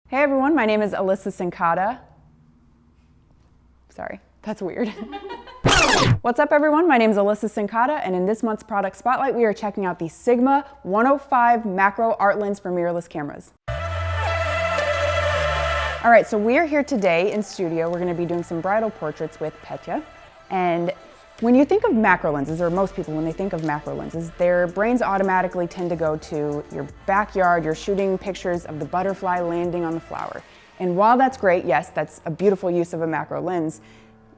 Hey everyone, my name is Alyssa Sincata. Sorry, that's weird. What's up everyone, my name is Alyssa Sincata, and in this month's product spotlight we are checking out the Sigma 105 macro art lens for mirrorless cameras. All right, so we are here today in studio. We're gonna be doing some bridal portraits with Petya. And when you think of macro lenses, or most people when they think of macro lenses, their brains automatically tend to go to your backyard, you're shooting pictures of the butterfly landing on the flower. And while that's great, yes, that's a beautiful use of a macro lens,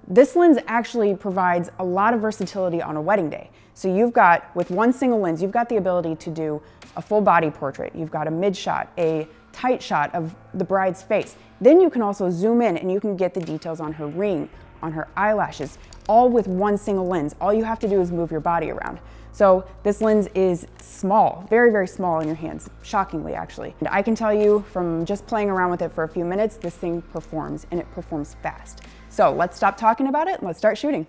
this lens actually provides a lot of versatility on a wedding day. So you've got, with one single lens, you've got the ability to do a full body portrait. You've got a mid shot, a tight shot of the bride's face. Then you can also zoom in and you can get the details on her ring, on her eyelashes, all with one single lens. All you have to do is move your body around. So this lens is small, very, very small in your hands, shockingly actually. And I can tell you from just playing around with it for a few minutes, this thing performs, and it performs fast. So let's stop talking about it and let's start shooting.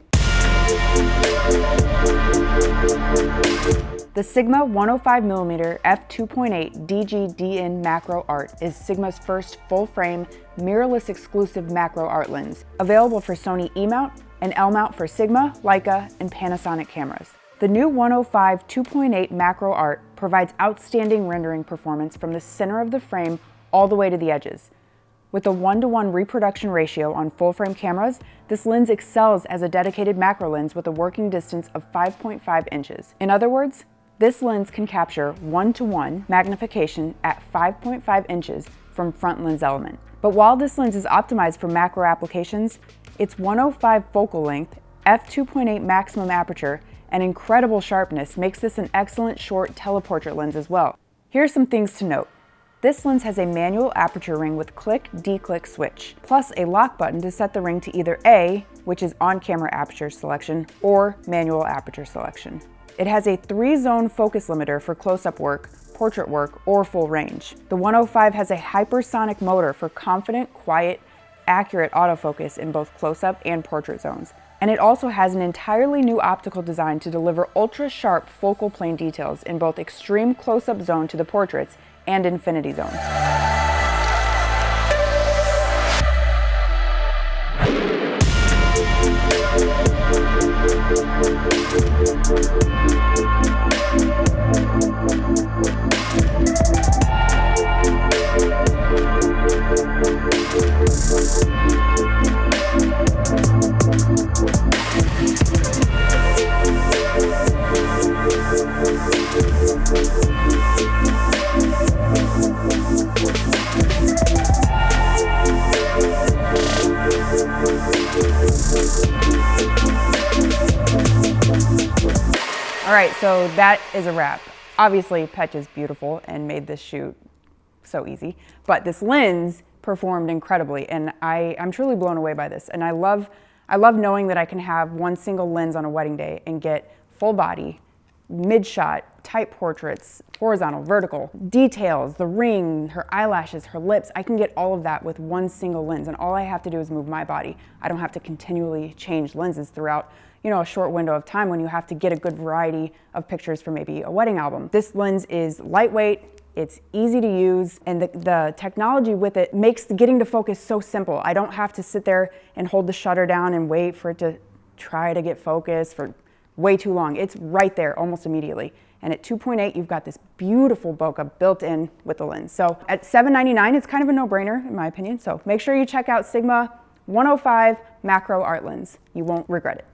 The Sigma 105mm F2.8 DG DN Macro Art is Sigma's first full-frame, mirrorless exclusive macro art lens, available for Sony E-Mount and L-Mount for Sigma, Leica, and Panasonic cameras. The new 105 2.8 macro art provides outstanding rendering performance from the center of the frame all the way to the edges. With a 1:1 reproduction ratio on full-frame cameras, this lens excels as a dedicated macro lens with a working distance of 5.5 inches. In other words, this lens can capture 1:1 magnification at 5.5 inches from front lens element. But while this lens is optimized for macro applications, its 105 focal length, f2.8 maximum aperture, and incredible sharpness makes this an excellent short teleportrait lens as well. Here are some things to note. This lens has a manual aperture ring with click-declick switch, plus a lock button to set the ring to either A, which is on-camera aperture selection, or manual aperture selection. It has a 3-zone focus limiter for close-up work, portrait work, or full range. The 105 has a Hypersonic Motor for confident, quiet, accurate autofocus in both close-up and portrait zones. And it also has an entirely new optical design to deliver ultra-sharp focal plane details in both extreme close-up zone to the portraits and infinity zone. All right, so that is a wrap. Obviously, Petya's beautiful and made this shoot so easy, but this lens performed incredibly, and I'm truly blown away by this. And I love knowing that I can have one single lens on a wedding day and get full body, mid shot, tight portraits, horizontal, vertical, details, the ring, her eyelashes, her lips. I can get all of that with one single lens, and all I have to do is move my body. I don't have to continually change lenses throughout, a short window of time when you have to get a good variety of pictures for maybe a wedding album. This lens is lightweight, it's easy to use, and the technology with it makes getting to focus so simple. I don't have to sit there and hold the shutter down and wait for it to try to get focused for way too long. It's right there almost immediately. And at 2.8, you've got this beautiful bokeh built in with the lens. So at $799, it's kind of a no-brainer in my opinion. So make sure you check out Sigma 105 Macro Art Lens. You won't regret it.